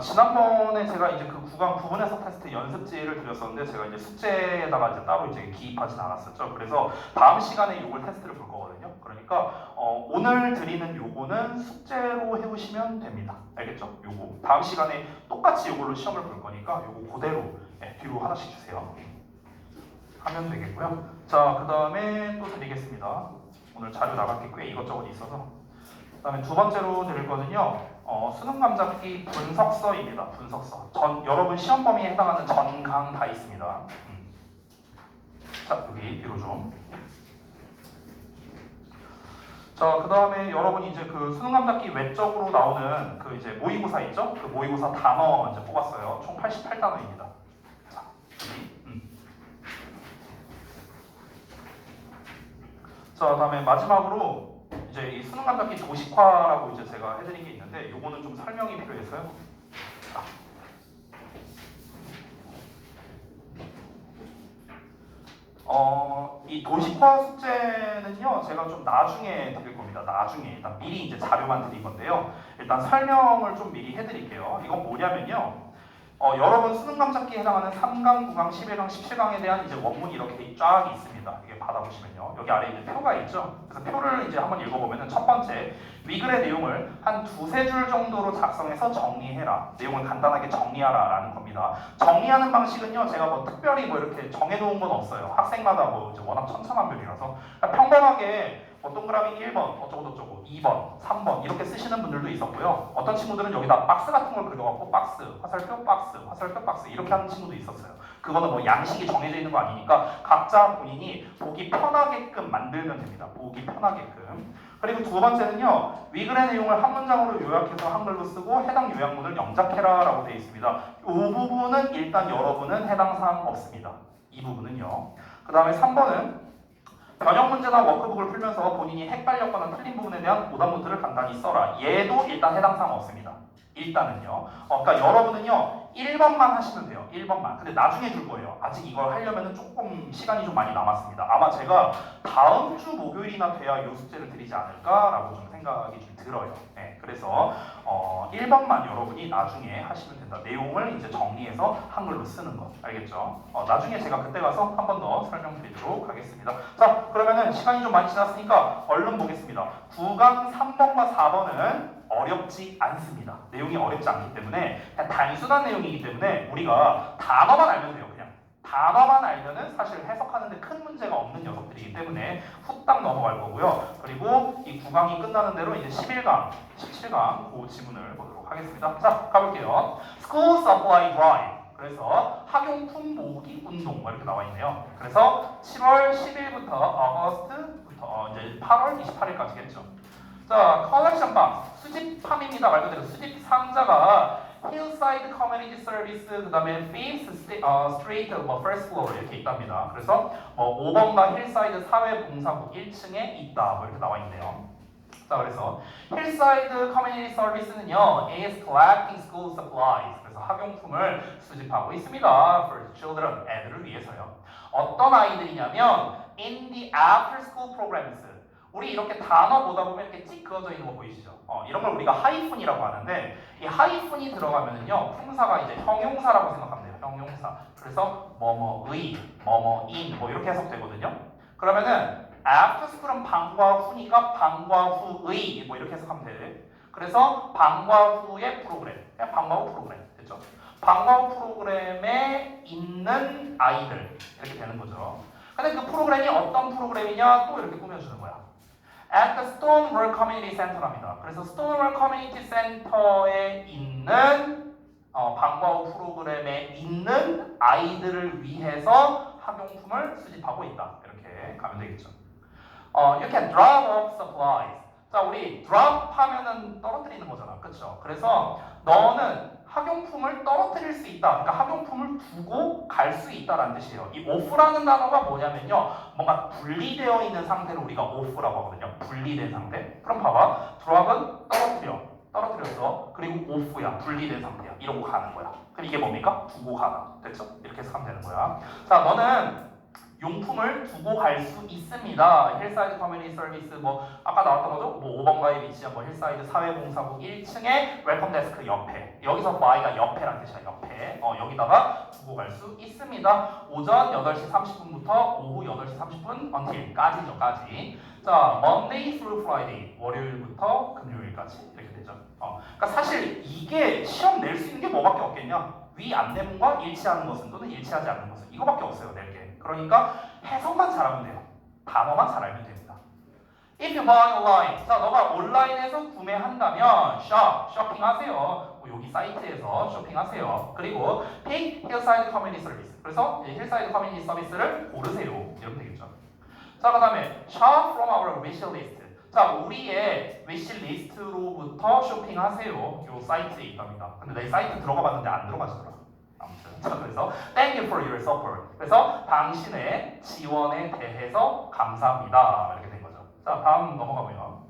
지난번에 제가 이제 그 구강 구분 해석 테스트 연습지를 드렸었는데 제가 이제 숙제에다가 이제 따로 이제 기입하진 않았었죠. 그래서 다음 시간에 요걸 테스트를 볼 거거든요. 그러니까 오늘 드리는 요거는 숙제로 해보시면 됩니다. 알겠죠? 요거 다음 시간에 똑같이 요걸로 시험을 볼 거니까 요거 그대로 뒤로 하나씩 주세요. 하면 되겠고요. 자, 그 다음에 또 드리겠습니다. 오늘 자료 나갈 게 꽤 이것저것 있어서. 그 다음에 두 번째로 드릴 거는요. 수능 감잡기 분석서입니다. 분석서. 여러분 시험 범위에 해당하는 전강 다 있습니다. 자, 여기 뒤로 좀. 자, 그 다음에 여러분이 이제 그 수능 감잡기 외적으로 나오는 그 이제 모의고사 있죠? 그 모의고사 단어 이제 뽑았어요. 총 88단어입니다. 자, 여기. 자, 다음에 마지막으로 이제 이 수능 감잡기 도식화라고 이제 제가 해드린 게 있는데 요거는 좀 설명이 필요해서요. 자. 이 도식화 숙제는요, 제가 좀 나중에 드릴 겁니다. 나중에 일단 미리 이제 자료만 드릴 건데요. 일단 설명을 좀 미리 해드릴게요. 이건 뭐냐면요. 여러분 수능 감잡기에 해당하는 3강, 9강, 11강, 17강에 대한 이제 원문이 이렇게 쫙 있습니다. 이게 받아보시면요. 여기 아래 이제 표가 있죠. 그래서 표를 이제 한번 읽어보면은 첫 번째, 위글의 내용을 한 두세 줄 정도로 작성해서 정리해라. 내용을 간단하게 정리하라 라는 겁니다. 정리하는 방식은요, 제가 뭐 특별히 뭐 이렇게 정해놓은 건 없어요. 학생마다 뭐 이제 워낙 천차만별이라서. 그러니까 평범하게 동그라미 1번, 어쩌고저쩌고, 2번, 3번 이렇게 쓰시는 분들도 있었고요. 어떤 친구들은 여기다 박스 같은 걸 그려갖고 박스, 화살표, 박스, 화살표, 박스 이렇게 하는 친구도 있었어요. 그거는 뭐 양식이 정해져 있는 거 아니니까 각자 본인이 보기 편하게끔 만들면 됩니다. 보기 편하게끔. 그리고 두 번째는요. 위글의 내용을 한 문장으로 요약해서 한글로 쓰고 해당 요약문을 영작해라 라고 되어 있습니다. 이 부분은 일단 여러분은 해당 사항 없습니다. 이 부분은요. 그 다음에 3번은 변형 문제나 워크북을 풀면서 본인이 헷갈렸거나 틀린 부분에 대한 오답 노트를 간단히 써라. 얘도 일단 해당 사항 없습니다. 일단은요. 그러니까 여러분은요. 1번만 하시면 돼요. 1번만. 근데 나중에 줄 거예요. 아직 이걸 하려면 조금 시간이 좀 많이 남았습니다. 아마 제가 다음 주 목요일이나 돼야 이 숙제를 드리지 않을까라고 좀 생각이 좀 들어요. 네, 그래서 1번만 여러분이 나중에 하시면 된다. 내용을 이제 정리해서 한글로 쓰는 거. 알겠죠? 나중에 제가 그때 가서 한 번 더 설명드리도록 하겠습니다. 자, 그러면은 시간이 좀 많이 지났으니까 얼른 보겠습니다. 9강 3번과 4번은 어렵지 않습니다. 내용이 어렵지 않기 때문에 그냥 단순한 내용이기 때문에 우리가 단어만 알면 돼요. 그냥 단어만 알면은 사실 해석하는데 큰 문제가 없는 녀석들이기 때문에 후딱 넘어갈 거고요. 그리고 이 9강이 끝나는 대로 이제 11강, 17강 그 지문을 보도록 하겠습니다. 자, 가볼게요. School Supply Drive. 그래서 학용품 모으기 운동 이렇게 나와 있네요. 그래서 7월 10일부터 어거스트부터 이제 8월 28일까지겠죠. 자, 컬렉션 박스 수집함입니다. 말 그대로 수집 상자가 Hillside Community Service 그 다음에 Fifth Street First Floor 이렇게 있답니다. 그래서 5번가 Hillside 사회봉사국 1층에 있다 이렇게 나와 있네요. 자, 그래서 Hillside Community Service는요 is collecting school supplies. 그래서 학용품을 수집하고 있습니다. For children, 애들을 위해서요. 어떤 아이들이냐면 in the after school programs. 우리 이렇게 단어 보다 보면 이렇게 찍 그어져 있는 거 보이시죠? 이런 걸 우리가 하이픈이라고 하는데 이 하이픈이 들어가면은요 품사가 이제 형용사라고 생각하면 돼요. 형용사. 그래서 뭐뭐의, 뭐뭐인 뭐 이렇게 해석되거든요. 그러면은 after school은 방과 후니까 방과 후의 뭐 이렇게 해석하면 돼. 그래서 방과 후의 프로그램, 그냥 방과 후 프로그램 됐죠? 방과 후 프로그램에 있는 아이들 이렇게 되는 거죠. 근데 그 프로그램이 어떤 프로그램이냐 또 이렇게 꾸며주는 거야. At the Stonewall Community Center랍니다. 그래서 Stonewall Community Center에 있는 방과 후 프로그램에 있는 아이들을 위해서 학용품을 수집하고 있다. 이렇게 가면 되겠죠. You can drop off supplies. 자, 우리 drop 하면은 떨어뜨리는 거잖아. 그렇죠? 그래서 너는 학용품을 떨어뜨릴 수 있다. 그러니까 학용품을 두고 갈 수 있다라는 뜻이에요. 이 off라는 단어가 뭐냐면요. 뭔가 분리되어 있는 상태를 우리가 off라고 하거든요. 분리된 상태. 그럼 봐봐. drop은 떨어뜨렸어. 그리고 off야. 분리된 상태야. 이러고 가는 거야. 그럼 이게 뭡니까? 두고 가다. 됐죠? 이렇게 해서 하면 되는 거야. 자, 너는 용품을 두고 갈 수 있습니다. 힐사이드 커뮤니티 서비스 뭐 아까 나왔던 거죠? 뭐 5번가에 위치한 뭐 힐사이드 사회봉사국 1층에 웰컴 데스크 옆에 여기서 by가 옆에란 뜻이야. 옆에 여기다가 두고 갈 수 있습니다. 오전 8시 30분부터 오후 8시 30분 until까지죠. 까지. 자, Monday through Friday 월요일부터 금요일까지 이렇게 되죠. 그러니까 사실 이게 시험 낼 수 있는 게 뭐밖에 없겠냐? 위 안내문과 일치하는 것은 또는 일치하지 않는 것은 이거밖에 없어요. 낼 게. 그러니까 해석만 잘하면 돼요. 단어만 잘 알면 됩니다. If you buy online, 자 너가 온라인에서 구매한다면 쇼핑하세요. 뭐 여기 사이트에서 쇼핑하세요. 그리고 pick hillside community service. 그래서 힐사이드 커뮤니티 서비스를 고르세요. 이러면 되겠죠. 자 그다음에 shop from our wish list. 자 우리의 wish list로부터 쇼핑하세요. 요 사이트에 있답니다. 근데 내 사이트 들어가 봤는데 안 들어가시더라. 아무튼 자 그래서 thank you for your support. 그래서 당신의 지원에 대해서 감사합니다. 이렇게 된 거죠. 자 다음 넘어가고요.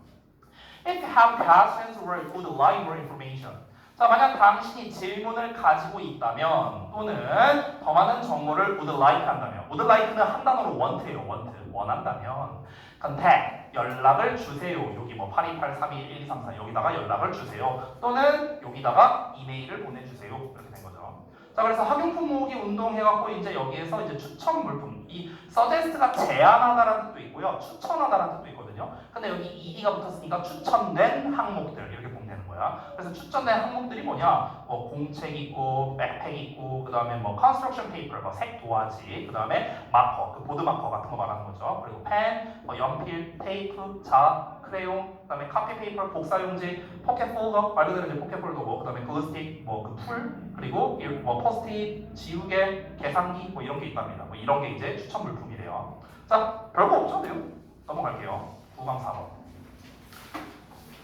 If you have questions or would like more information. 자 만약 당신이 질문을 가지고 있다면 또는 더 많은 정보를 would like 한다면 would like는 한 단어로 want예요. want 원한다면 contact 연락을 주세요. 여기 뭐 8283211234 여기다가 연락을 주세요. 또는 여기다가 이메일을 보내주세요. 이렇게 된 거죠. 자 그래서 학용품 모으기 운동 해갖고 이제 여기에서 이제 추천 물품 이 suggest가 제안하다라는 뜻도 있고요. 추천하다라는 뜻도 있거든요. 근데 여기 ed가 붙었으니까 추천된 항목들 이렇게 보면 되는 거야. 그래서 추천된 항목들이 뭐냐? 뭐 공책 있고 백팩 있고 그 다음에 뭐 construction paper 뭐 색 도화지 그 다음에 마커 그 보드 마커 같은 거 말하는 거죠. 그리고 펜, 뭐 연필, 테이프, 자, 크레용, 그 다음에 카피 페이퍼, 복사용지, 포켓 폴더 말 그대로 이제 포켓 폴더고 그 다음에 글루스틱 뭐 그 풀 그리고 뭐 포스트잇, 지우개, 계산기 뭐 이런 게 있답니다. 뭐 이런 게 이제 추천 물품이래요. 자 별거 없죠, 내용 넘어갈게요. 9강 4번.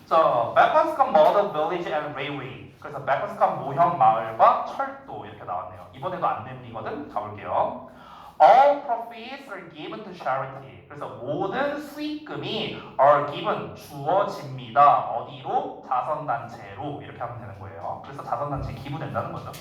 자, 베컨스컴 머더 빌리지 앤 레이웨이. 그래서 베컨스컴 모형 마을과 철도 이렇게 나왔네요. 이번에도 안내문이거든. 가볼게요. All profits are given to charity. 그래서 모든 수익금이 are given 주어집니다. 어디로? 자선단체로 이렇게 하면 되는 거예요. 그래서 자선단체에 기부된다는 거죠.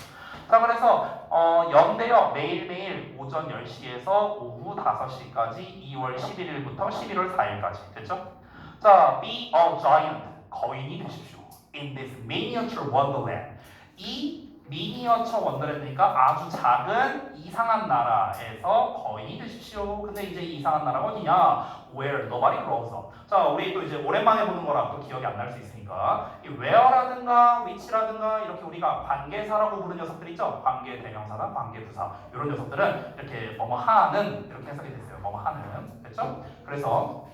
자 그래서 연대역 매일매일 오전 10시에서 오후 5시까지 2월 11일부터 11월 4일까지 됐죠? 자, be a giant 거인이 되십시오. In this miniature wonderland. 이 미니어처 원더랜드니까 아주 작은 이상한 나라에서 거인이 되십시오. 근데 이제 이 이상한 나라가 어디냐? Where nobody grows up. 자, 우리 또 이제 오랜만에 보는 거라 또 기억이 안 날 수 있으니까 이 where라든가 which라든가 이렇게 우리가 관계사라고 부르는 녀석들 있죠? 관계 대명사나 관계 부사 이런 녀석들은 이렇게 뭐뭐 하는 이렇게 해석이 됐어요. 뭐뭐 하는 됐죠? 그래서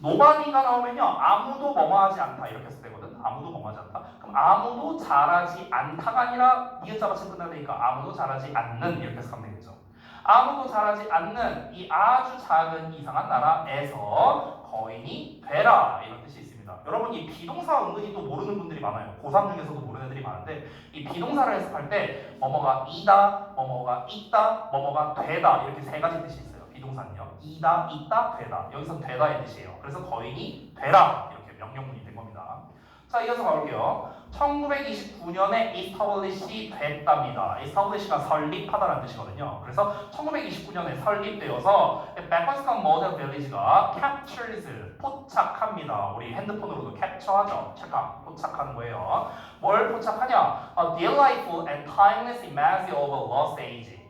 nobody가 나오면요 아무도 뭐뭐 하지 않다 이렇게 해서 되거든. 아무도 뭐뭐 하지 않다. 그럼 아무도 잘하지 않다가 아니라 니은자 받침 끝나니까 아무도 잘하지 않는 이렇게 해석하면 되겠죠. 아무도 잘하지 않는 이 아주 작은 이상한 나라에서 거인이 되라 이런 뜻이 있습니다. 여러분 이 비동사 은근히 또 모르는 분들이 많아요. 고3 중에서도 모르는 애들이 많은데 이 비동사를 해석할 때 뭐뭐가 이다, 뭐뭐가 있다, 뭐뭐가 되다 이렇게 세 가지 뜻이 있어요. 비동사는요. 이다, 있다, 되다. 여기서 되다의 뜻이에요. 그래서 거인이 되라 이렇게 명령문이 된 겁니다. 자 이어서 가볼게요. 1929년에 establish 됐답니다. establish가 설립하다라는 뜻이거든요. 그래서 1929년에 설립되어서 베컨스컴 머더 빌리지가 captures 포착합니다. 우리 핸드폰으로도 캡처하죠. 체크 포착하는 거예요. 뭘 포착하냐? A delightful and timeless imagery of a lost age.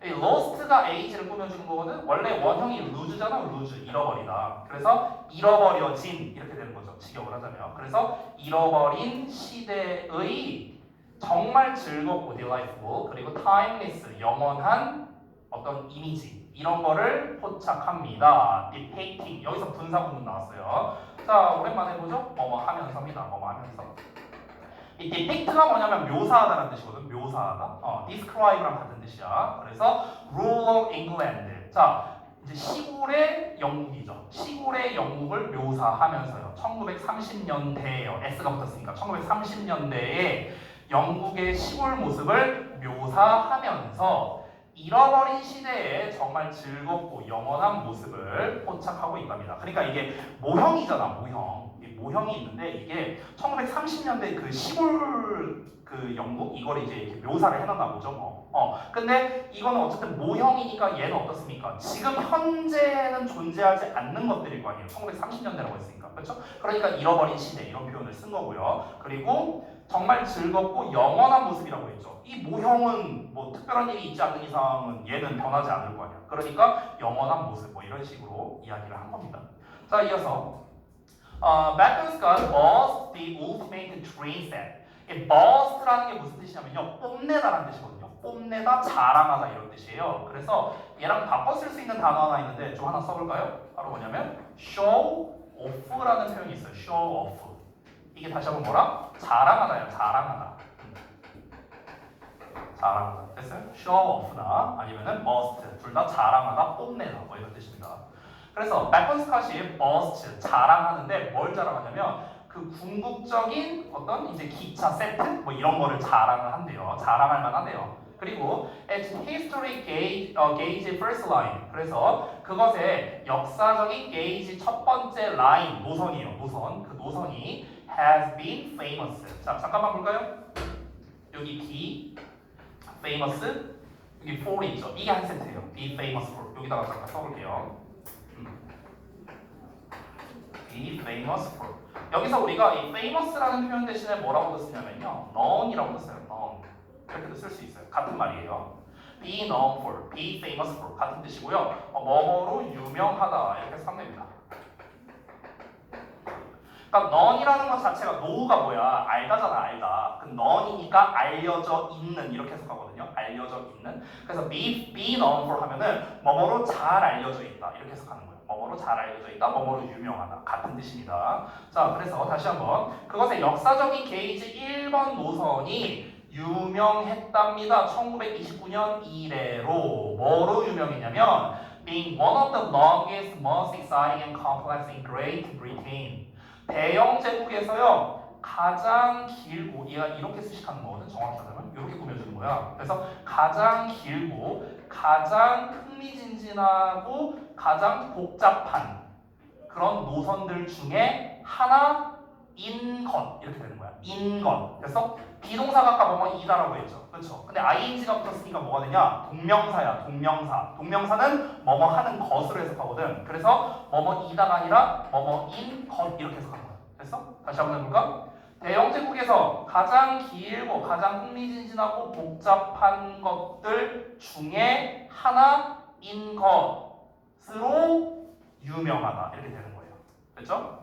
이 lost가 age를 꾸며주는 거거든. 원래 원형이 lose잖아. lose 잃어버리다. 그래서 잃어버려진 이렇게 되는 거죠. 직역을 하자면. 그래서 잃어버린 시대의 정말 즐겁고 delightful 그리고 timeless 영원한 어떤 이미지 이런 거를 포착합니다. depicting 여기서 분사 구문 나왔어요. 자 오랜만에 보죠. 뭐뭐 하면서입니다. 뭐뭐 하면서. 이 depict가 뭐냐면 묘사하다라는 뜻이거든. 묘사하다. describe랑 같은 뜻이야. 그래서 rural England. 자, 이제 시골의 영국이죠. 시골의 영국을 묘사하면서요. 1930년대예요. S가 붙었으니까 1930년대에 영국의 시골 모습을 묘사하면서 잃어버린 시대에 정말 즐겁고 영원한 모습을 포착하고 있답니다. 그러니까 이게 모형이잖아. 모형. 모형이 있는데 이게 1930년대 그 시골 그 영국 이걸 이제 이렇게 묘사를 해놨나 보죠 뭐. 근데 이거는 어쨌든 모형이니까 얘는 어떻습니까? 지금 현재는 존재하지 않는 것들일 거 아니에요. 1930년대라고 했으니까 그렇죠? 그러니까 잃어버린 시대 이런 표현을 쓴 거고요. 그리고 정말 즐겁고 영원한 모습이라고 했죠. 이 모형은 뭐 특별한 일이 있지 않는 이상은 얘는 변하지 않을 거 아니야. 그러니까 영원한 모습 뭐 이런 식으로 이야기를 한 겁니다. 자, 이어서 Bacchus boasts the ultimate dream set. 이 boast라는 게 무슨 뜻이냐면요, 뽐내다라는 뜻이거든요. 뽐내다, 자랑하다 이런 뜻이에요. 그래서 얘랑 바꿔 쓸 수 있는 단어 하나 있는데 좀 하나 써볼까요? 바로 뭐냐면 show off라는 표현이 있어요. show off. 이게 다시 한번 뭐라? 자랑하다예요. 자랑하다. 자랑하다. 됐어요? show off나 아니면은 boast 둘 다 자랑하다, 뽐내다 뭐 이런 뜻입니다. 그래서 백건스캇이 boast 자랑하는데 뭘 자랑하냐면 그 궁극적인 어떤 이제 기차 세트 뭐 이런 거를 자랑을 한대요. 자랑할 만하대요. 그리고 at history gauge first line 그래서 그것의 역사적인 게이지 첫 번째 라인 노선이에요. 노선 그 노선이 has been famous. 자 잠깐만 볼까요? 여기 be famous 여기 for 있죠. 이게 한 세트예요. be famous for 여기다가 잠깐 써볼게요. be famous for 여기서 우리가 이 famous라는 표현 대신에 뭐라고 쓰냐면요 known이라고 써요. known 이렇게도 쓸 수 있어요. 같은 말이에요. be known for, be famous for 같은 뜻이고요. 뭐뭐로 유명하다 이렇게 쓰면 됩니다. 그러니까 known이라는 것 자체가 know가 뭐야? 알다잖아, 알다. 그 known이니까 알려져 있는 이렇게 해석하거든요. 알려져 있는. 그래서 be known for 하면은 뭐뭐로 잘 알려져 있다 이렇게 해석하는 거예요. 뭐뭐로 잘 알려져 있다, 뭐뭐로 유명하다 같은 뜻입니다. 자, 그래서 다시 한번 그것의 역사적인 게이지 1번 노선이 유명했답니다. 1929년 이래로 뭐로 유명했냐면 being one of the longest, most exciting and complex in Great Britain. 대영 제국에서요 가장 길고 얘가 이렇게 수식하는 거거든. 정확히 하자면 이렇게 꾸며주는 거야. 그래서 가장 길고 가장 흥미진진하고 가장 복잡한 그런 노선들 중에 하나인 것 이렇게 되는 거야. 인 것. 그래서 비동사가 아까 뭐뭐 이다라고 했죠. 그렇죠? 근데 ing가 붙었으니까 뭐가 되냐? 동명사야. 동명사. 동명사는 뭐뭐 하는 것으로 해석하거든. 그래서 뭐뭐 이다가 아니라 뭐뭐인 것 이렇게 해석하는 거야. 됐어? 다시 한번 해볼까? 대영 제국에서 가장 길고 가장 흥미진진하고 복잡한 것들 중에 하나인 것으로 유명하다 이렇게 되는 거예요. 됐죠?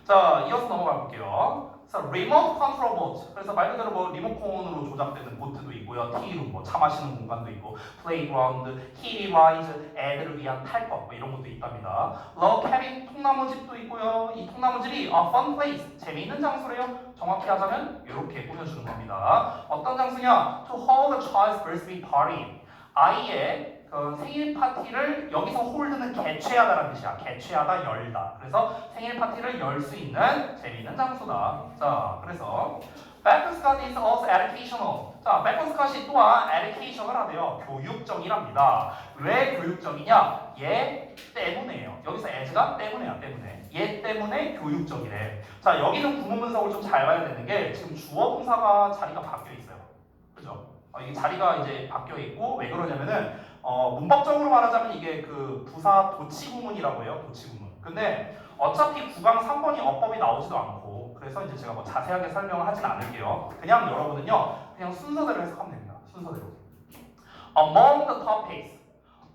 자, 이어서 넘어가 볼게요. 그래서 remote control boat. 그래서 말 그대로 뭐 리모컨으로 조작되는 보트도 있고요. 티룸, 뭐 차 마시는 공간도 있고, playground, hilly rides, 애들을 위한 탈 것, 뭐 이런 것도 있답니다. log cabin, 통나무 집도 있고요. 이 통나무 집이 a fun place, 재미있는 장소래요. 정확히 하자면 이렇게 꾸며주는 겁니다. 어떤 장소냐? To hold a child's birthday party. 아이의 그 생일 파티를 여기서 홀드는 개최하다라는 뜻이야. 개최하다, 열다. 그래서 생일 파티를 열 수 있는 재미있는 장소다. 자, 그래서 Bacchus is also educational. 자, Bacchus 또한 education을 하대요. 교육적이랍니다. 왜 교육적이냐? 얘 때문에요. 여기서 as가 때문에야, 때문에. 얘 때문에 교육적이래. 자, 여기는 구문분석을 좀 잘 봐야 되는 게 지금 주어 동사가 자리가 바뀌어 있어요. 그죠? 이게 자리가 이제 바뀌어 있고 왜 그러냐면은 문법적으로 말하자면 이게 그 부사 도치구문이라고 해요. 도치구문. 근데 어차피 9강 3번이 어법이 나오지도 않고 그래서 이제 제가 뭐 자세하게 설명을 하진 않을게요. 그냥 여러분은요 그냥 순서대로 해석하면 됩니다. 순서대로. Among the topics.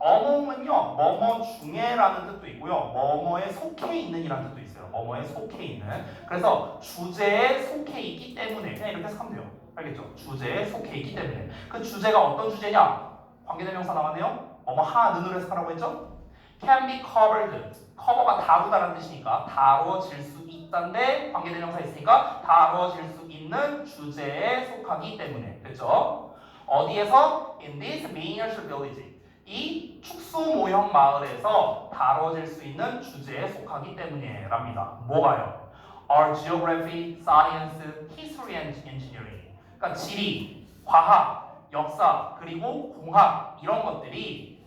among은요 뭐뭐 중에라는 뜻도 있고요. 뭐뭐에 속해 있는이라는 뜻도 있어요. 뭐뭐에 속해 있는. 그래서 주제에 속해 있기 때문에 그냥 이렇게 해석하면 돼요. 알겠죠? 주제에 속해 있기 때문에. 그 주제가 어떤 주제냐? 관계대명사 나왔네요. 뭐뭐 하는으로 해석하라고 했죠? can be covered. 커버가 다루다라는 뜻이니까 다루어질 수 있다인데 관계대명사 있으니까 다루어질 수 있는 주제에 속하기 때문에. 됐죠? 어디에서? in this miniature village. 이 축소 모형 마을에서 다뤄질 수 있는 주제에 속하기 때문에 랍니다. 뭐가요? Our geography, science, history and engineering. 그러니까 지리, 과학, 역사, 그리고 공학 이런 것들이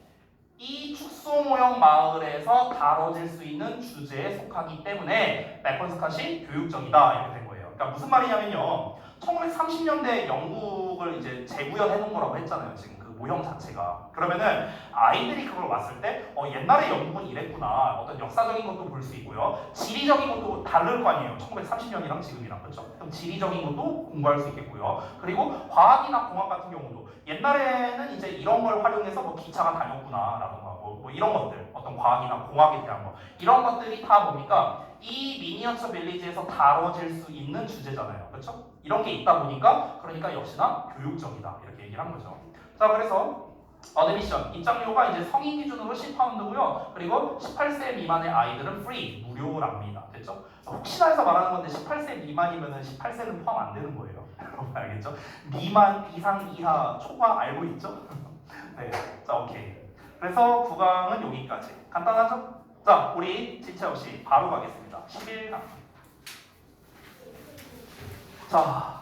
이 축소 모형 마을에서 다뤄질 수 있는 주제에 속하기 때문에 맥콘스캇이 교육적이다 이렇게 된 거예요. 그러니까 무슨 말이냐면요. 1930년대 영국을 이제 재구현해 놓은 거라고 했잖아요. 지금 그 모형 자체가. 그러면은 아이들이 그걸 봤을 때 옛날에 영국은 이랬구나. 어떤 역사적인 것도 볼 수 있고요. 지리적인 것도 다를 거 아니에요. 1930년이랑 지금이랑 그렇죠. 그럼 지리적인 것도 공부할 수 있겠고요. 그리고 과학이나 공학 같은 경우도 옛날에는 이제 이런 걸 활용해서 뭐 기차가 다녔구나라던가 뭐 이런 것들 어떤 과학이나 공학에 대한 거 이런 것들이 다 뭡니까? 이 미니어처 빌리지에서 다뤄질 수 있는 주제잖아요. 그렇죠? 이런 게 있다 보니까 그러니까 역시나 교육적이다 이렇게 얘기를 한 거죠. 자 그래서 어드미션 입장료가 이제 성인 기준으로 10파운드고요. 그리고 18세 미만의 아이들은 free 무료랍니다. 됐죠? 혹시나 해서 말하는 건데 18세 미만이면은 18세는 포함 안 되는 거예요. 여러분 알겠죠? 미만, 이상, 이하, 초과 알고 있죠? 네, 자 오케이. 그래서 9강은 여기까지. 간단하죠? 자 우리 지체 없이 바로 가겠습니다. 11강. 자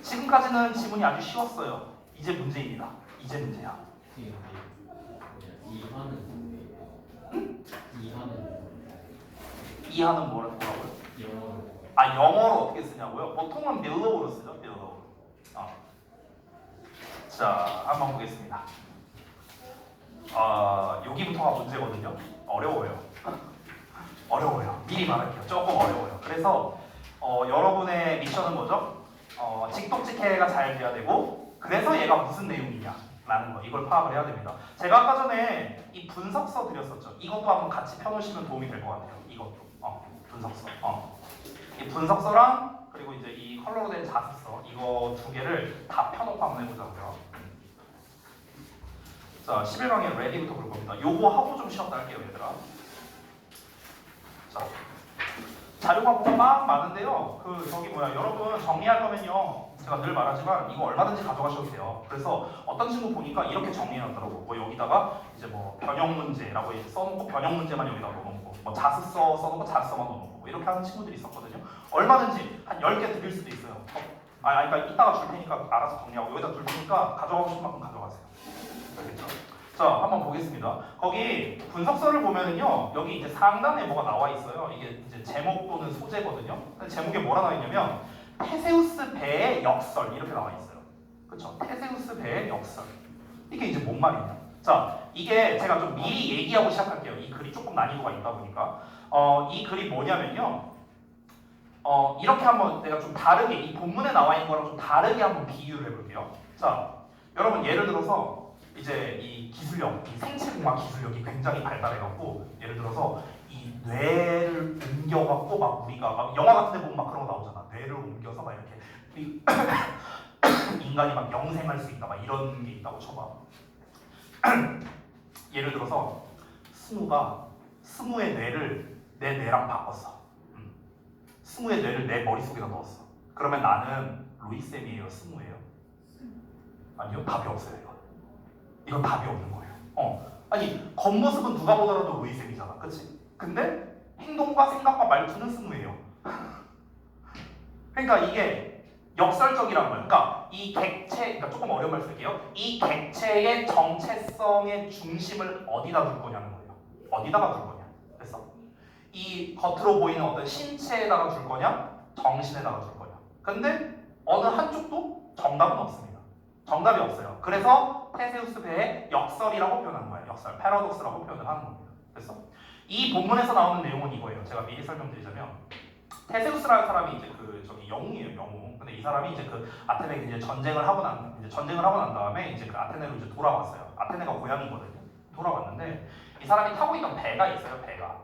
지금까지는 지문이 아주 쉬웠어요. 이제 문제입니다. 이제 문제야. 이하는 뭐라고요? 영어로. 아 영어로 어떻게 쓰냐고요? 보통은 빌로우로 쓰죠. 빌로우. 자 한번 보겠습니다. 여기부터가 문제거든요. 어려워요. 어려워요. 미리 말할게요. 조금 어려워요. 그래서 여러분의 미션은 뭐죠? 직독직해가 잘 돼야 되고 그래서 얘가 무슨 내용이냐 라는 거 이걸 파악을 해야 됩니다. 제가 아까 전에 이 분석서 드렸었죠. 이것도 한번 같이 펴놓으시면 도움이 될 것 같아요. 이것도 분석서 이 분석서랑 그리고 이제 이 컬러로 된 자습서 이거 두 개를 다 펴놓고 한번 해보자고요. 자 11강의 레디부터 볼 겁니다. 요거 하고 좀 쉬었다 할게요 얘들아. 자 자료가 뭐가 막 많은데요. 여러분 정리할 거면요. 제가 늘 말하지만 이거 얼마든지 가져가셔도 돼요. 그래서 어떤 친구 보니까 이렇게 정리해놨더라고. 뭐 여기다가 이제 뭐 변형 문제라고 써놓고 변형 문제만 여기다 넣어놓고 뭐 자습서 써놓고 자습서만 넣어놓고 뭐 이렇게 하는 친구들이 있었거든요. 얼마든지 한 10개 드릴 수도 있어요. 그러니까 이따가 줄 테니까 알아서 정리하고 여기다 둘 테니까 가져가고 싶은 만큼 가져가세요. 알겠죠? 자, 한번 보겠습니다. 거기 분석서를 보면은요, 여기 이제 상단에 뭐가 나와 있어요. 이게 이제 제목 또는 소재거든요. 제목에 뭐라 나와 있냐면 테세우스 배의 역설 이렇게 나와 있어요. 그렇죠? 테세우스 배의 역설. 이게 이제 뭔 말이냐? 자, 이게 제가 좀 미리 얘기하고 시작할게요. 이 글이 조금 난이도가 있다 보니까 이 글이 뭐냐면요. 이렇게 한번 내가 좀 다르게 이 본문에 나와 있는 거랑 좀 다르게 한번 비유를 해볼게요. 자, 여러분 예를 들어서 이제 이 기술력, 이 생체공학 기술력이 굉장히 발달해갖고 예를 들어서 이 뇌를 옮겨갖고 막 우리가 막 영화 같은 데 보면 막 그런 거 나오잖아. 뇌를 옮겨서 막 이렇게 인간이 막 영생할 수 있다 막 이런 게 있다고 쳐봐. 예를 들어서 스무의 뇌를 내 뇌랑 바꿨어. 스무의 뇌를 내 머릿속에다 넣었어. 그러면 나는 로이쌤이에요? 스무예요? 아니요. 답이 없어요. 이건 답이 없는 거예요. 아니 겉모습은 누가 보더라도 로이쌤이잖아. 그치? 근데 행동과 생각과 말투는 스무예요. 그러니까 이게 역설적이란 거예요. 그러니까 이 객체, 그러니까 조금 어려운 말 쓸게요. 이 객체의 정체성의 중심을 어디다 둘 거냐는 거예요. 어디다가 둘 거냐. 그래서 이 겉으로 보이는 어떤 신체에다가 둘 거냐, 정신에다가 둘 거냐. 근데 어느 한쪽도 정답은 없습니다. 정답이 없어요. 그래서 테세우스 배의 역설이라고 표현하는 거예요. 역설, 패러독스라고 표현을 하는 겁니다. 그래서 이 본문에서 나오는 내용은 이거예요. 제가 미리 설명드리자면 테세우스라는 사람이 이제 영웅이에요, 영웅. 근데 이 사람이 이제 그 아테네 이제 전쟁을 하고 난 다음에 이제 그 아테네로 이제 돌아왔어요. 아테네가 고향이거든요. 돌아왔는데 이 사람이 타고 있던 배가 있어요, 배가.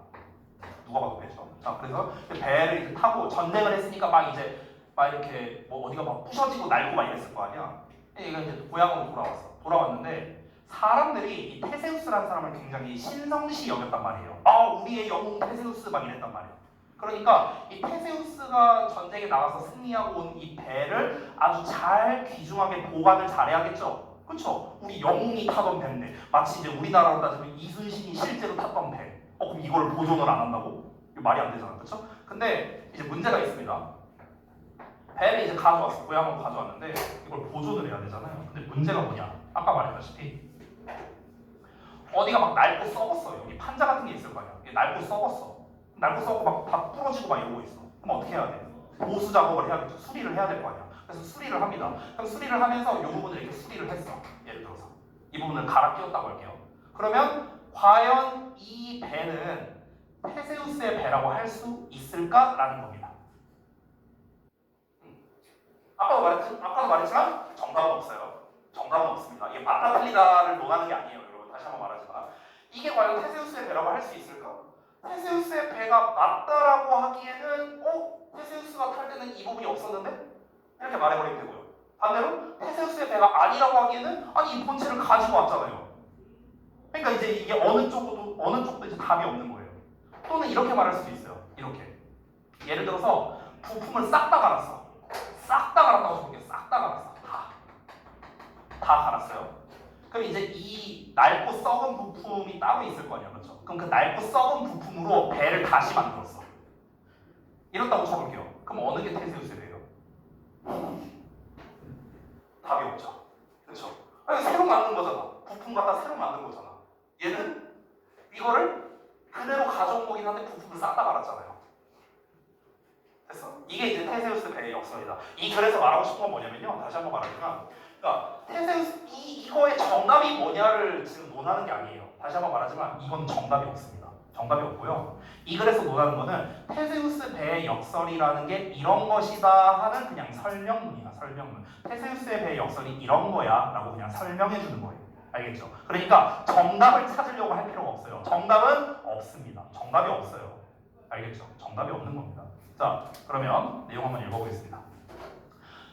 누가 봐도 배죠. 자, 그래서 그 배를 이렇게 타고 전쟁을 했으니까 막 이렇게 뭐 어디가 막 부셔지고 날고 막 이랬을 거 아니야. 얘가 이제 고향으로 돌아왔는데 사람들이 이 테세우스라는 사람을 굉장히 신성시 여겼단 말이에요. 우리의 영웅 테세우스 막 이랬단 말이에요. 그러니까 이 테세우스가 전쟁에 나가서 승리하고 온 이 배를 아주 잘 귀중하게 보관을 잘해야겠죠. 그렇죠? 우리 영웅이 타던 배인데 마치 이제 우리나라로 따지면 이순신이 실제로 탔던 배. 그럼 이걸 보존을 안 한다고? 이거 말이 안 되잖아. 그렇죠? 근데 이제 문제가 있습니다. 배를 이제 가져왔어. 고향으로 가져왔는데 이걸 보존을 해야 되잖아요. 근데 문제가 뭐냐? 아까 말했다시피 어디가 막 낡고 썩었어. 여기 판자 같은 게 있을 거 아니야. 이게 낡고 썩었어. 낡고 썩고 막 다 부러지고 막 이러고 있어. 그럼 어떻게 해야 돼? 보수 작업을 해야겠죠. 수리를 해야 될 거 아니야. 그래서 수리를 합니다. 그럼 수리를 하면서 이 부분을 이렇게 수리를 했어. 예를 들어서 이 부분을 갈아 끼웠다고 할게요. 그러면 과연 이 배는 테세우스의 배라고 할 수 있을까라는 겁니다. 아까도 말했지만 정답은 없어요. 정답은 없습니다. 이게 맞다 틀리다를 논하는 게 아니에요. 여러분 다시 한번 말하지만 이게 과연 테세우스의 배라고 할 수 있을까? 테세우스의 배가 맞다라고 하기에는 테세우스가 탈 때는 이 부분이 없었는데? 이렇게 말해버리면 되고요. 반대로 테세우스의 배가 아니라고 하기에는 아니 이 본체를 가지고 왔잖아요. 그러니까 이제 이게 어느 쪽도 이제 답이 없는 거예요. 또는 이렇게 말할 수도 있어요. 이렇게 예를 들어서 부품을 싹 다 갈았어. 싹 다 갈았다고 쳐볼게요. 싹 다 갈았어. 다 갈았어요. 그럼 이제 이 낡고 썩은 부품이 따로 있을 거 아니야, 그렇죠? 그럼 그 낡고 썩은 부품으로 배를 다시 만들었어. 이렇다고 쳐볼게요. 그럼 어느 게 테세우스에 돼요? 답이 없죠. 그렇죠? 아니, 새로 만든 거잖아. 부품 갖다 새로 만든 거잖아. 얘는 이거를 그대로 가져온 거긴 한데 부품을 싹 다 갈았잖아요. 됐어? 이게 이제 테세우스 배의 역설이다. 이 글에서 말하고 싶은 건 뭐냐면요. 다시 한번 말하지만, 그러니까 테세우스 이거의 정답이 뭐냐를 지금 논하는 게 아니에요. 다시 한번 말하지만 이건 정답이 없습니다. 정답이 없고요. 이 글에서 논하는 거는 테세우스 배의 역설이라는 게 이런 것이다 하는 그냥 설명문이야. 설명문. 테세우스의 배의 역설이 이런 거야 라고 그냥 설명해 주는 거예요. 알겠죠? 그러니까 정답을 찾으려고 할 필요가 없어요. 정답은 없습니다. 정답이 없어요. 알겠죠? 정답이 없는 겁니다. 자, 그러면 내용 한번 읽어보겠습니다.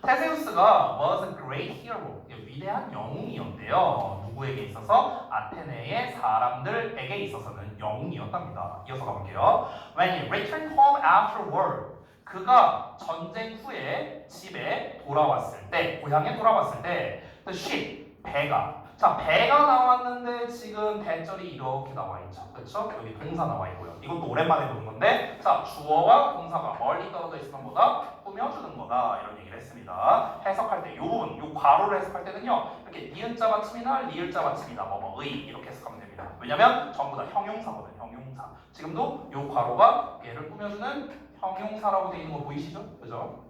테세우스가 was a great hero, 위대한 영웅이었대요. 누구에게 있어서? 아테네의 사람들에게 있어서는 영웅이었답니다. 이어서 가볼게요. When he returned home after war, 그가 전쟁 후에 집에 돌아왔을 때, 고향에 돌아왔을 때, the ship, 배가, 자, 배가 나왔는데 지금 배절이 이렇게 나와 있죠. 그렇죠? 여기 동사 나와 있고요. 이것도 오랜만에 보는 건데, 자, 주어와 동사가 멀리 떨어져 있을 것보다 꾸며주는 거다 이런 얘기를 했습니다. 해석할 때 이 부분, 이 괄호를 해석할 때는요, 이렇게 니은자 받침이나 리을자 받침이다, 뭐의 이렇게 해석하면 됩니다. 왜냐면 전부 다 형용사거든요. 형용사. 지금도 이 괄호가 얘를 꾸며주는 형용사라고 되어 있는 거 보이시죠? 그죠?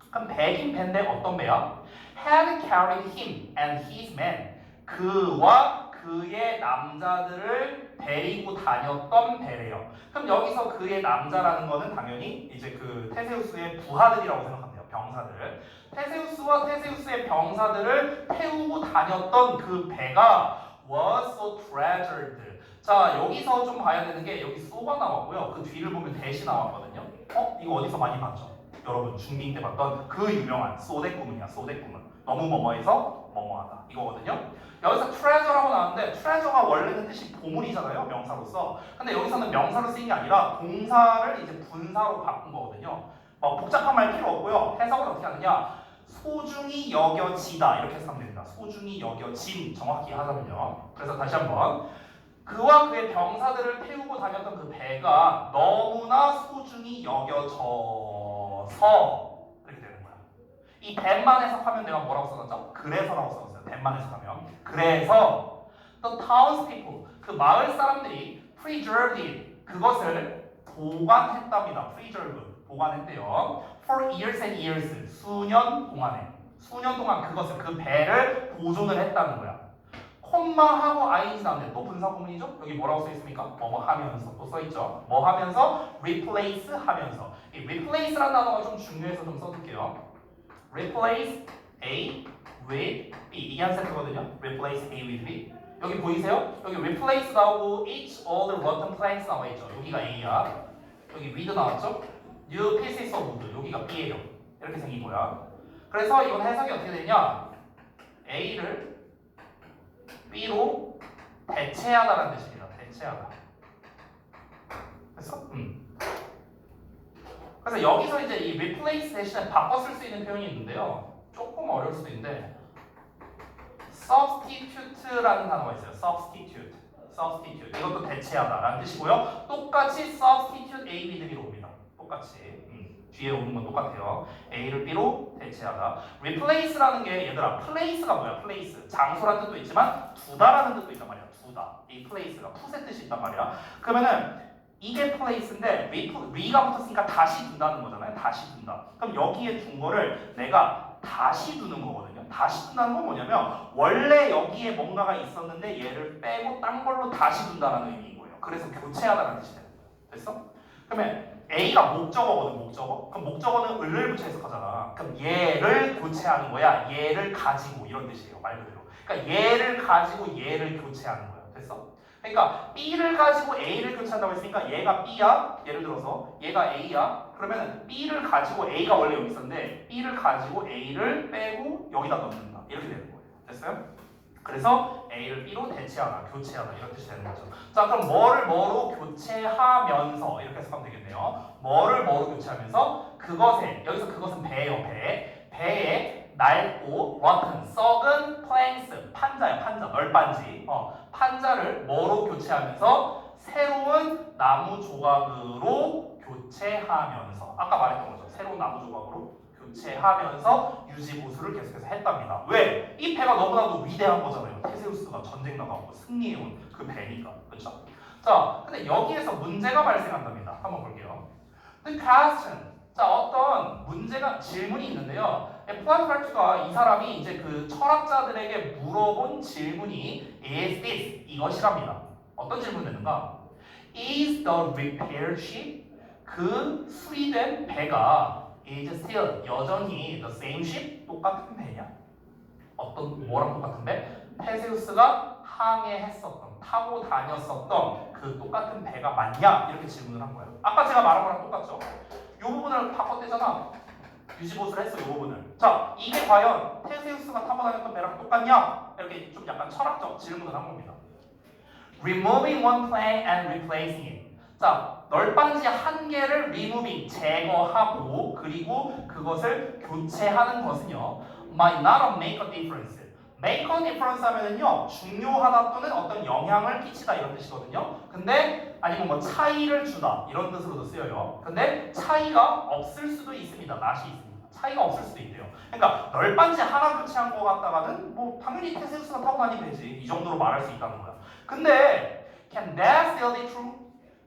그럼 배긴 배인데 어떤 배야? Had carried him and his men. 그와 그의 남자들을 데리고 다녔던 배래요. 그럼 여기서 그의 남자라는 거는 당연히 이제 그 테세우스의 부하들이라고 생각하면 돼요. 병사들. 테세우스와 테세우스의 병사들을 태우고 다녔던 그 배가 was so treasured. 자, 여기서 좀 봐야 되는 게 여기 so가 나왔고요. 그 뒤를 보면 대시 나왔거든요. 이거 어디서 많이 봤죠? 여러분 중딩 때 봤던 그 유명한 소대꾸문이야. 소대꾸문. 너무 뭐뭐해서 뭐뭐하다 이거거든요. 여기서 treasure라고 나왔는데 treasure가 원래는 뜻이 보물이잖아요. 명사로서. 근데 여기서는 명사로 쓰인 게 아니라 동사를 이제 분사로 바꾼 거거든요. 복잡한 말 필요 없고요. 해석을 어떻게 하느냐? 소중히 여겨지다 이렇게 해석하면 됩니다. 소중히 여겨진 정확히 하자면요. 그래서 다시 한번 그와 그의 병사들을 태우고 다녔던 그 배가 너무나 소중히 여겨져서 이렇게 되는 거야. 이 배만 해석하면 내가 뭐라고 써놨죠? 그래서라고 써놨어요. 배만 해석하면. 그래서 the townspeople, 그 마을 사람들이 preserved it, 그것을 보관했답니다. preserve, 보관했대요. for years and years, 수년 동안 그것을, 그 배를 보존을 했다는 거야. 콤마하고 ing 나오는데 또 분사 구문이죠? 여기 뭐라고 써있습니까? 뭐뭐 하면서 또 써있죠? 뭐 하면서? replace 하면서. 이 replace라는 단어가 좀 중요해서 좀 써둘게요. replace A with B, 이게 한 세트거든요. replace A with B. 여기 보이세요? 여기 replace 나오고 each all the rotten plants 나와 있죠. 여기가 A야. 여기 with 나왔죠? new pieces of wood, 여기가 B예요. 이렇게 생긴 거야. 그래서 이건 해석이 어떻게 되냐? A를 B로 대체하다라는 뜻입니다. 대체하다. 됐어? 그래서 여기서 이제 이 replace 대신에 바꿔 쓸 수 있는 표현이 있는데요. 조금 어려울 수도 있는데 substitute라는 단어가 있어요. substitute. 이것도 대체하다라는 뜻이고요. 똑같이 substitute A with B로 옵니다. 똑같이. 뒤에 오는 건 똑같아요. A를 B로 대체하다. replace라는 게 얘들아 place가 뭐야? place. 장소라는 뜻도 있지만 두다라는 뜻도 있단 말이야. 두다. 이 place가 풋의 뜻이 있단 말이야. 그러면은 이게 place인데 re가 붙었으니까 다시 둔다는 거잖아요. 다시 둔다. 그럼 여기에 둔 거를 내가 다시 두는 거거든요. 다시 둔다는 건 뭐냐면 원래 여기에 뭔가가 있었는데 얘를 빼고 딴 걸로 다시 둔다는 의미인 거예요. 그래서 교체하다는 뜻이 되는 거예요. 됐어? 그러면 A가 목적어거든. 목적어. 그럼 목적어는 을을 붙여 해석하잖아. 그럼 얘를 교체하는 거야. 얘를 가지고 이런 뜻이에요. 말 그대로. 그러니까 얘를 가지고 얘를 교체하는 거야. 됐어? 그러니까 B를 가지고 A를 교체한다고 했으니까 얘가 B야. 예를 들어서 얘가 A야. 그러면 B를 가지고 A가 원래 여기 있었는데 B를 가지고 A를 빼고 여기다 넣는다. 이렇게 되는 거예요. 됐어요? 그래서 A를 B로 대체하다, 교체하다 이런 뜻이 되는 거죠. 자, 그럼 뭐를 뭐로 교체하면서 이렇게 해석하면 되겠네요. 뭐를 뭐로 교체하면서 그것에 여기서 그것은 배예요. 배에 낡고 rotten, 썩은 planks, 판자야. 판자, 널빤지. 판자를 뭐로 교체하면서 새로운 나무 조각으로 교체하면서 아까 말했던 거죠. 새로운 나무 조각으로 교체하면서 유지 보수를 계속해서 했답니다. 왜? 이 배가 너무나도 위대한 거잖아요. 테세우스가 전쟁 나가고 승리해온 그 배니까. 그렇죠? 자, 근데 여기에서 문제가 발생한답니다. 한번 볼게요. The question. 자, 어떤 문제가 질문이 있는데요. 플라토가 이 사람이 이제 그 철학자들에게 물어본 질문이 is this 이것이랍니다. 어떤 질문이었는가? Is the repaired ship 그 수리된 배가 is still 여전히 the same ship 똑같은 배냐? 어떤 뭐랑 똑같은 배? 테세우스가 항해했었던 타고 다녔었던 그 똑같은 배가 맞냐? 이렇게 질문을 한 거예요. 아까 제가 말한 거랑 똑같죠? 이 부분을 바꿨대잖아. 유지보수를 했어. 이 부분을. 자, 이게 과연 테세우스가 타고 다녔던 배랑 똑같냐? 이렇게 좀 약간 철학적 질문을 한 겁니다. Removing one plank and replacing it. 자, 널빤지 한 개를 removing 제거하고 그리고 그것을 교체하는 것은요. might not make a difference. make a difference 하면은요 중요하다 또는 어떤 영향을 끼치다 이런 뜻이거든요. 근데 아니면 뭐 차이를 주다 이런 뜻으로도 쓰여요. 근데 차이가 없을 수도 있습니다. 낫이 있습니다. 차이가 없을 수도 있대요. 그러니까 널빤지 하나 교체한 거 같다가는 뭐 당연히 테세우스가 타고 다니면 되지 이 정도로 말할 수 있다는 거야. 근데 can that still be true?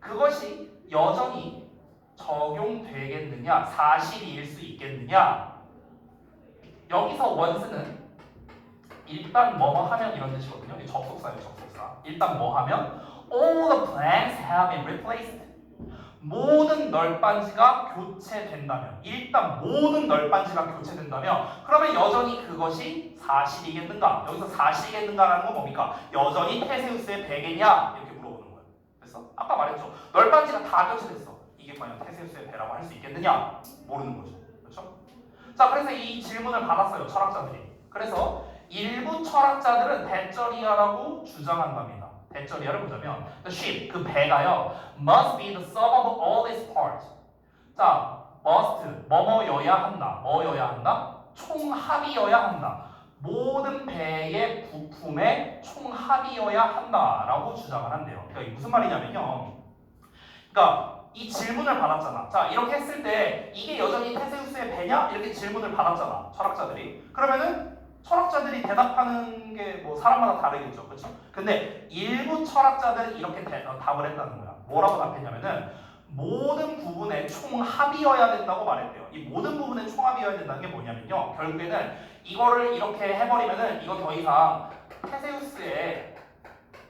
그것이 여전히 적용되겠느냐? 사실일 수 있겠느냐? 여기서 원스는 일단 뭐뭐 하면 이런 뜻이거든요. 이게 접속사예요. 접속사. 일단 뭐 하면 all the planks have been replaced. 모든 널빤지가 교체된다면 일단 모든 널빤지가 교체된다면 그러면 여전히 그것이 사실이겠는가? 여기서 사실이겠는가라는 건 뭡니까? 여전히 테세우스의 배겠냐? 이렇게 물어보는 거예요. 그래서 아까 말했죠. 널빤지가 다 교체됐어. 이게 과연 테세우스의 배라고 할 수 있겠느냐? 모르는 거죠. 그렇죠? 자, 그래서 이 질문을 받았어요. 철학자들이. 그래서 일부 철학자들은 대쩌리아라고 주장한답니다. 대쩌리아를 보자면 the ship, 그 배가요 must be the sum of all its parts. 자, must, 뭐뭐여야 한다. 뭐여야 한다? 총합이어야 한다. 모든 배의 부품의 총합이어야 한다라고 주장을 한대요. 그러니까 이게 무슨 말이냐면요. 그러니까 이 질문을 받았잖아. 자, 이렇게 했을 때 이게 여전히 테세우스의 배냐? 이렇게 질문을 받았잖아. 철학자들이. 그러면은 철학자들이 대답하는 게 뭐 사람마다 다르겠죠. 그렇죠? 근데 일부 철학자들은 이렇게 답을 했다는 거야. 뭐라고 답했냐면은 모든 부분의 총합이어야 된다고 말했대요. 이 모든 부분의 총합이어야 된다는 게 뭐냐면요. 결국에는 이거를 이렇게 해버리면은 이거 더 이상 테세우스의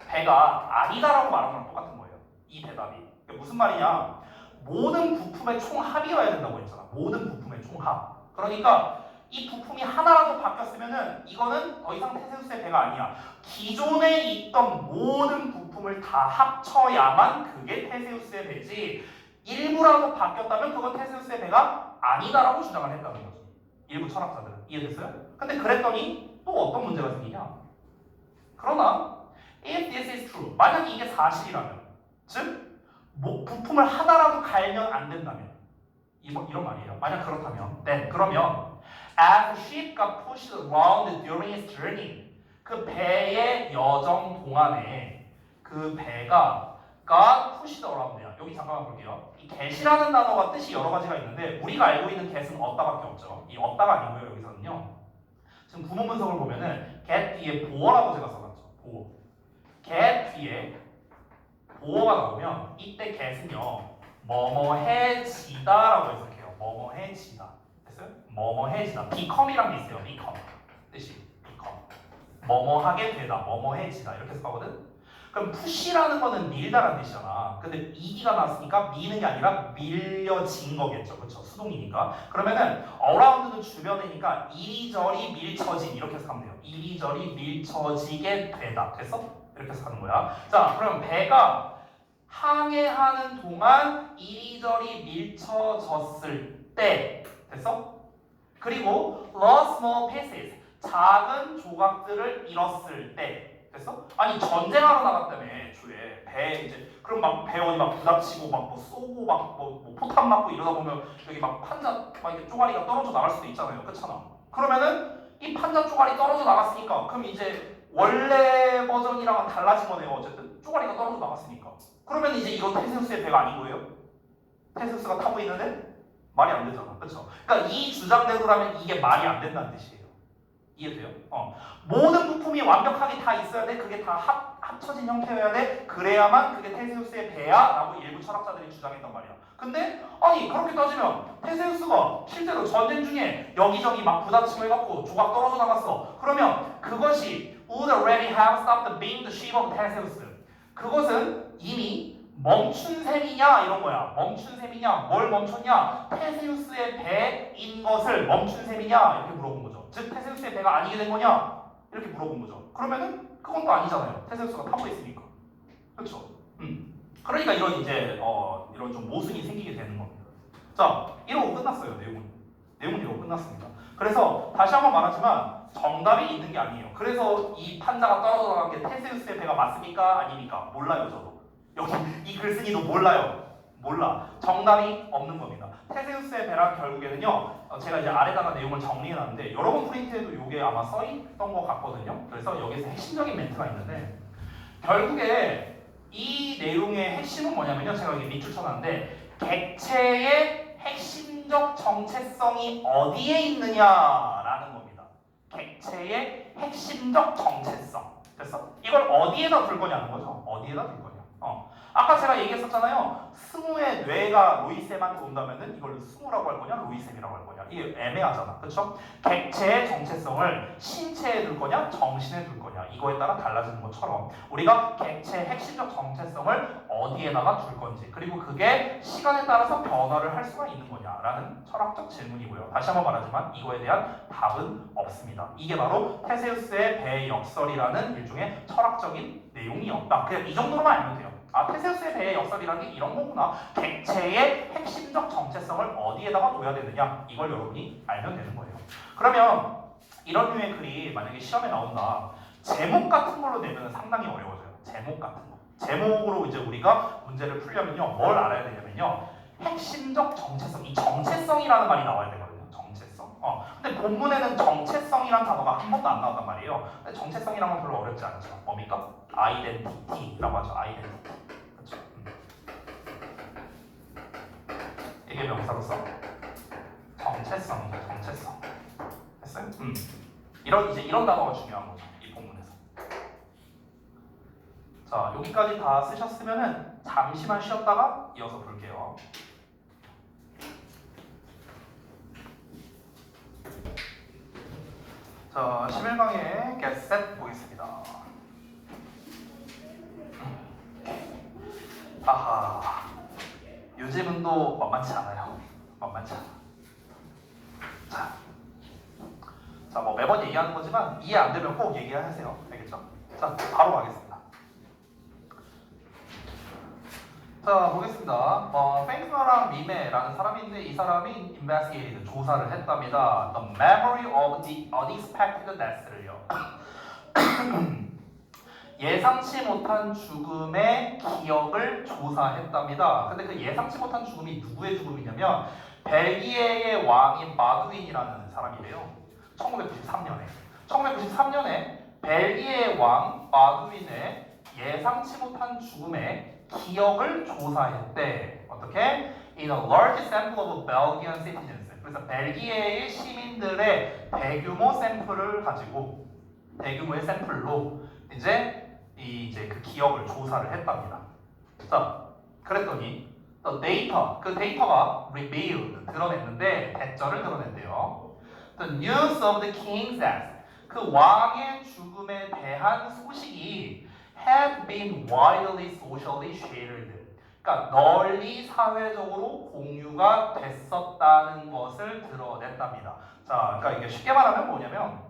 배가 아니다라고 말하는 거랑 똑같은 거예요. 이 대답이. 그게 무슨 말이냐? 모든 부품의 총합이어야 된다고 했잖아. 모든 부품의 총합. 그러니까 이 부품이 하나라도 바뀌었으면은 이거는 더 이상 테세우스의 배가 아니야. 기존에 있던 모든 부품을 다 합쳐야만 그게 테세우스의 배지. 일부라도 바뀌었다면 그건 테세우스의 배가 아니다라고 주장을 했다는 거지. 일부 철학자들은. 이해됐어요? 근데 그랬더니 또 어떤 문제가 생기냐? 그러나 if this is true, 만약 이게 사실이라면, 즉 부품을 하나라도 갈면 안 된다면, 이런 말이에요. 만약 그렇다면, 그러면 as the ship got pushed around during its journey, 그 배의 여정 동안에 그 배가 got pushed around, 여기 잠깐만 볼게요. 이 get이라는 단어가 뜻이 여러 가지가 있는데 우리가 알고 있는 get은 얻다밖에 없죠. 이 얻다가 아니고요. 여기서는요. 지금 구문 분석을 보면은 get 뒤에 보어라고 제가 써놨죠. 보어. get 뒤에 보어가 나오면 이때 get은요. 뭐뭐해지다라고 해석해요. 뭐뭐해지다. 됐어요? 뭐뭐해지다. become이란 게 있어요. become 뜻이 become. 뭐뭐하게 되다. 뭐뭐해지다 이렇게 해석하거든. 그럼 push라는 거는 밀다라는 뜻이잖아. 근데 ed가 나왔으니까 미는 게 아니라 밀려진 거겠죠. 그렇죠? 수동이니까. 그러면은 around는 주변이니까 이리저리 밀쳐진 이렇게 해석하면 돼요. 이리저리 밀쳐지게 되다. 됐어? 이렇게 해석하는 거야. 자, 그럼 배가 항해하는 동안 이리저리 밀쳐졌을 때 됐어? 그리고 lost small pieces 작은 조각들을 잃었을 때 됐어? 아니 전쟁하러 나갔다며 애초에 배 이제 그럼 막 배 어디 막 부닥치고 막 뭐 쏘고 막 뭐 포탄 맞고 이러다 보면 여기 막 판자 막 이렇게 쪼가리가 떨어져 나갈 수도 있잖아요. 그렇잖아. 그러면은 이 판자 쪼가리 떨어져 나갔으니까 그럼 이제 원래 버전이랑은 달라진 거네요. 어쨌든 쪼가리가 떨어져 나갔으니까. 그러면 이제 이건 테세우스의 배가 아닌 거예요? 테세우스가 타고 있는데 말이 안 되잖아. 그렇죠? 그러니까 이 주장대로라면 이게 말이 안 된다는 뜻이에요. 이해돼요? 모든 부품이 완벽하게 다 있어야 돼. 그게 다 합쳐진 형태여야 돼. 그래야만 그게 테세우스의 배야 라고 일부 철학자들이 주장했단 말이야. 근데 아니 그렇게 따지면 테세우스가 실제로 전쟁 중에 여기저기 막 부닥치고 해갖고 조각 떨어져 나갔어. 그러면 그것이 would already have stopped being the ship of Theseus. 그것은 이미 멈춘 셈이냐 이런 거야. 멈춘 셈이냐 뭘 멈췄냐 테세우스의 배인 것을 멈춘 셈이냐 이렇게 물어본 거죠. 즉 테세우스의 배가 아니게 된 거냐 이렇게 물어본 거죠. 그러면은 그건 또 아니잖아요. 테세우스가 타고 있으니까. 그렇죠? 그러니까 이런 이제 이런 좀 모순이 생기게 되는 겁니다. 자 이러고 끝났어요. 내용은 이러고 끝났습니다. 그래서 다시 한번 말하지만 정답이 있는 게 아니에요. 그래서 이 판자가 떨어져 나간 게 테세우스의 배가 맞습니까? 아닙니까? 몰라요 저도. 여기 이 글쓴이도 몰라요. 몰라. 정답이 없는 겁니다. 테세우스의 배란 결국에는요. 제가 이제 아래다가 내용을 정리해놨는데 여러분 프린트에도 이게 아마 써있던 것 같거든요. 그래서 여기서 핵심적인 멘트가 있는데 결국에 이 내용의 핵심은 뭐냐면요. 제가 여기 밑줄 쳐놨는데 객체의 핵심적 정체성이 어디에 있느냐라는 겁니다. 객체의 핵심적 정체성. 됐어? 이걸 어디에다 둘 거냐는 거죠. 어디에다 둘 거냐. 아까 제가 얘기했었잖아요. 승우의 뇌가 로이쌤한테 온다면은 이걸 승우라고 할 거냐, 로이쌤이라고 할 거냐. 이게 애매하잖아. 그렇죠? 객체의 정체성을 신체에 둘 거냐, 정신에 둘 거냐. 이거에 따라 달라지는 것처럼 우리가 객체의 핵심적 정체성을 어디에다가 둘 건지 그리고 그게 시간에 따라서 변화를 할 수가 있는 거냐라는 철학적 질문이고요. 다시 한번 말하지만 이거에 대한 답은 없습니다. 이게 바로 테세우스의 배의 역설이라는 일종의 철학적인 내용이었다. 그냥 이 정도로만 알면 돼요. 아, 테세우스의 배의 역설이라는 게 이런 거구나. 객체의 핵심적 정체성을 어디에다가 둬야 되느냐. 이걸 여러분이 알면 되는 거예요. 그러면 이런 류의 글이 만약에 시험에 나온다. 제목 같은 걸로 내면 상당히 어려워져요. 제목 같은 거. 제목으로 이제 우리가 문제를 풀려면요. 뭘 알아야 되냐면요. 핵심적 정체성. 이 정체성이라는 말이 나와야 되거든요. 정체성. 근데 본문에는 정체성이라는 단어가 한 번도 안 나왔단 말이에요. 근데 정체성이란 건 별로 어렵지 않죠. 뭡니까? 아이덴티티라고 하죠. 아이덴티티. 그렇죠. 이게 명사로서 정체성이죠. 정체성. 됐어요? 이런 단어가 중요한 거죠. 이 본문에서. 자, 여기까지 다 쓰셨으면은 잠시만 쉬었다가 이어서 볼게요. 자, 11강의 get set 보겠습니다. 아하, 요즘은 또 만만치 않아요. 만만치 않아. 자, 뭐 매번 얘기하는 거지만 이해 안 되면 꼭 얘기하세요. 알겠죠? 자, 바로 가겠습니다. 자, 보겠습니다. 팽크랑 미메라는 사람이 있는데 이 사람이 investigated, 조사를 했답니다. The memory of the unexpected death를요. 예상치 못한 죽음의 기억을 조사했답니다. 근데 그 예상치 못한 죽음이 누구의 죽음이냐면 벨기에의 왕인 마두윈이라는 사람이래요. 1993년에 벨기에의 왕 마두윈의 예상치 못한 죽음에 기억을 조사했대. 어떻게? In a large sample of Belgian citizens. 그래서 벨기에의 시민들의 대규모 샘플을 가지고 대규모의 샘플로 이제 그 기억을 조사를 했답니다. 자, 그랬더니 the data, 그 데이터가 revealed, 드러냈는데 대절을 드러냈대요. The news of the king's death, 그 왕의 죽음에 대한 소식이 had been widely socially shared. 그러니까 널리 사회적으로 공유가 됐었다는 것을 드러냈답니다. 자, 그러니까 이게 쉽게 말하면 뭐냐면,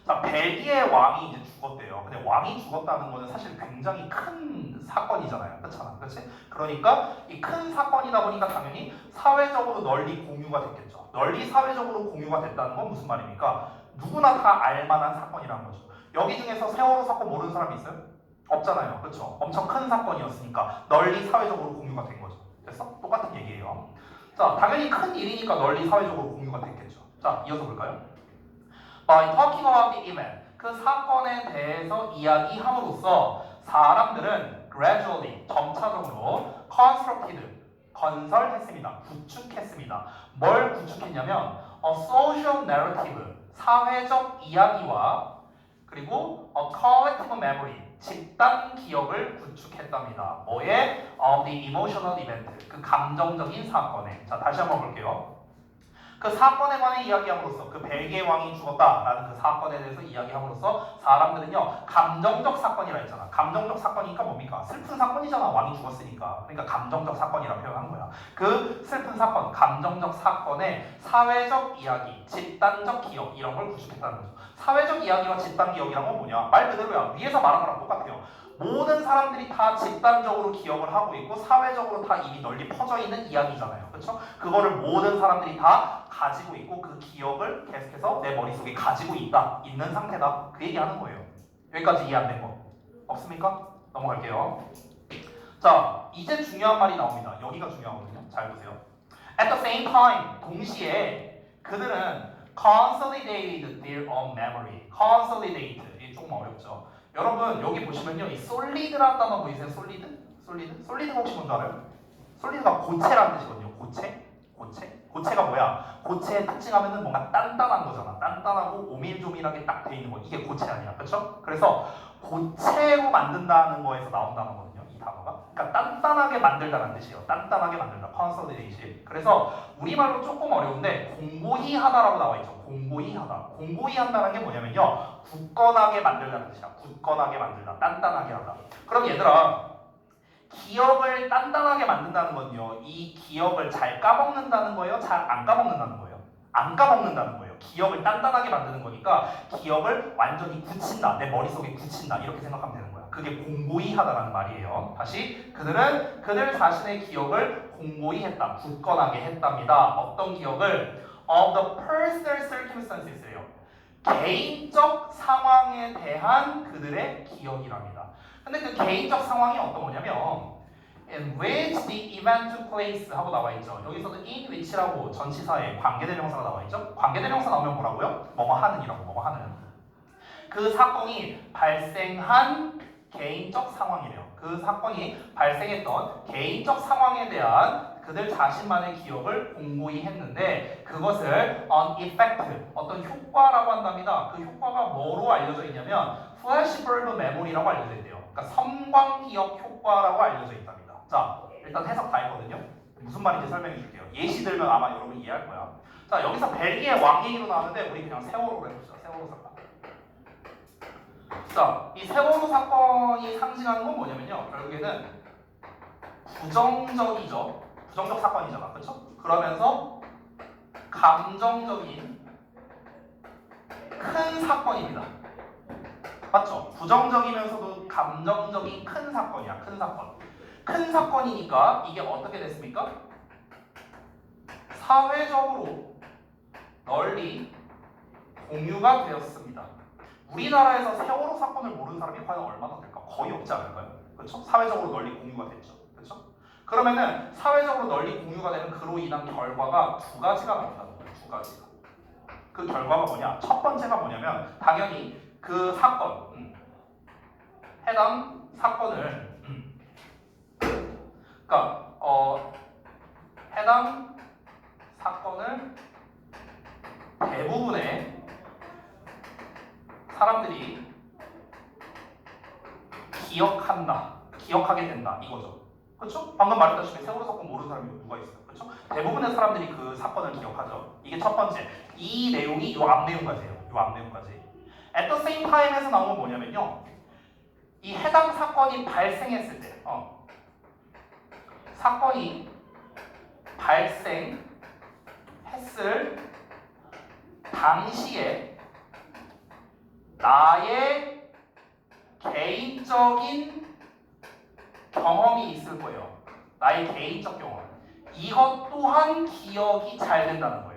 자, 벨기에 왕이 이제 죽었대요. 근데 왕이 죽었다는 거는 사실 굉장히 큰 사건이잖아요. 그렇잖아, 그렇지? 그러니까 이 큰 사건이다 보니까 당연히 사회적으로 널리 공유가 됐겠죠. 널리 사회적으로 공유가 됐다는 건 무슨 말입니까? 누구나 다 알만한 사건이라는 거죠. 여기 중에서 세월호 사건 모르는 사람이 있어요? 없잖아요. 그렇죠? 엄청 큰 사건이었으니까 널리 사회적으로 공유가 된 거죠. 됐어? 똑같은 얘기예요. 자, 당연히 큰 일이니까 널리 사회적으로 공유가 됐겠죠. 자, 이어서 볼까요? By talking about the event, 그 사건에 대해서 이야기함으로써 사람들은 gradually, 점차적으로 constructed, 건설했습니다. 구축했습니다. 뭘 구축했냐면 a social narrative, 사회적 이야기와 그리고 a collective memory, 집단 기억을 구축했답니다. 뭐에? Of the emotional event, 그 감정적인 사건에. 자, 다시 한번 볼게요. 그 사건에 관해 이야기함으로써, 그 벨기에 왕이 죽었다라는 그 사건에 대해서 이야기함으로써 사람들은요, 감정적 사건이라 했잖아. 감정적 사건이니까 뭡니까? 슬픈 사건이잖아. 왕이 죽었으니까. 그러니까 감정적 사건이라 표현한 거야. 그 슬픈 사건, 감정적 사건의 사회적 이야기, 집단적 기억, 이런 걸 구축했다는 거죠. 사회적 이야기와 집단 기억이란 건 뭐냐? 말 그대로야. 위에서 말한 거랑 똑같아요. 모든 사람들이 다 집단적으로 기억을 하고 있고 사회적으로 다 이미 널리 퍼져 있는 이야기잖아요. 그렇죠? 그거를 모든 사람들이 다 가지고 있고 그 기억을 계속해서 내 머릿속에 가지고 있는 상태다. 그 얘기하는 거예요. 여기까지 이해 안 된 거 없습니까? 넘어갈게요. 자, 이제 중요한 말이 나옵니다. 여기가 중요하거든요. 잘 보세요. At the same time, 동시에 그들은 consolidated their own memory. consolidate, 이게 조금 어렵죠. 여러분 여기 보시면요, 이 solid라는 단어 보이세요? solid가 혹시 뭔지 알아요? solid가 고체라는 뜻이거든요. 고체가 뭐야? 고체의 특징하면은 뭔가 단단한 거잖아. 단단하고 오밀조밀하게 딱 돼 있는 거. 이게 고체 아니야, 그렇죠? 그래서 고체로 만든다는 거에서 나온 단어거든요, 이 단어가. 그러니까 단단하게 만들다라는 뜻이에요. 단단하게 만들다, consolidation. 그래서 우리말로 조금 어려운데 공고히 하다라고 나와 있죠. 공고히 하다. 공고히 한다는 게 뭐냐면요, 굳건하게 만들다는 뜻이야. 굳건하게 만들다, 단단하게 하다. 그럼 얘들아, 기억을 단단하게 만든다는 건요, 이 기억을 잘 까먹는다는 거예요? 잘 안 까먹는다는 거예요? 안 까먹는다는 거예요. 기억을 단단하게 만드는 거니까 기억을 완전히 굳힌다, 내 머릿속에 굳힌다, 이렇게 생각하면 되는 거야. 그게 공고히 하다라는 말이에요. 다시, 그들은 그들 자신의 기억을 공고히 했다, 굳건하게 했답니다. 어떤 기억을? Of the personal circumstances예요. 개인적 상황에 대한 그들의 기억이랍니다. 근데 그 개인적 상황이 어떤 거냐면 in which the event took place 하고 나와 있죠. 여기서도 in which라고 전치사에 관계대명사가 나와 있죠. 관계대명사 나오면 뭐라고요? 뭐뭐 하는이라고. 뭐뭐 하는. 그 사건이 발생한 개인적 상황이래요. 그 사건이 발생했던 개인적 상황에 대한 그들 자신만의 기억을 공고히 했는데 그것을 an effect, 어떤 효과라고 한답니다. 그 효과가 뭐로 알려져 있냐면 flashbulb memory라고 알려져 있대요. 그러니까 섬광기억 효과라고 알려져 있답니다. 자, 일단 해석 다 했거든요. 무슨 말인지 설명해 줄게요. 예시 들면 아마 여러분 이해할 거야. 자, 여기서 벨기에 왕 얘기로 나왔는데 우리 그냥 세월호로 해봅시다. 세월호 사건. 자, 이 세월호 사건이 상징하는 건 뭐냐면요, 결국에는 부정적이죠. 부정적 사건이잖아, 그렇죠? 그러면서 감정적인 큰 사건입니다. 맞죠? 부정적이면서도 감정적인 큰 사건이야. 큰 사건. 큰 사건이니까 이게 어떻게 됐습니까? 사회적으로 널리 공유가 되었습니다. 우리나라에서 세월호 사건을 모르는 사람이 과연 얼마나 될까? 거의 없지 않을까요? 그렇죠? 사회적으로 널리 공유가 됐죠. 그렇죠? 그러면은 사회적으로 널리 공유가 되는 그로 인한 결과가 두 가지가 나온다는 거예요. 두 가지가. 그 결과가 뭐냐? 첫 번째가 뭐냐면 당연히 그 사건, 해당 사건을 그러니까 해당 사건을 대부분의 사람들이 기억하게 된다 이거죠. 그렇죠? 방금 말했다시피 세월호 사건 모르는 사람이 누가 있어요? 그렇죠? 대부분의 사람들이 그 사건을 기억하죠. 이게 첫 번째. 이 내용이 요 앞 내용까지예요. 요 앞 내용까지. At the same time에서 나온 건 뭐냐면요. 이 해당 사건이 발생했을 때, 사건이 발생했을 당시에 나의 개인적인 경험이 있을 거예요. 나의 개인적 경험. 이것 또한 기억이 잘 된다는 거예요.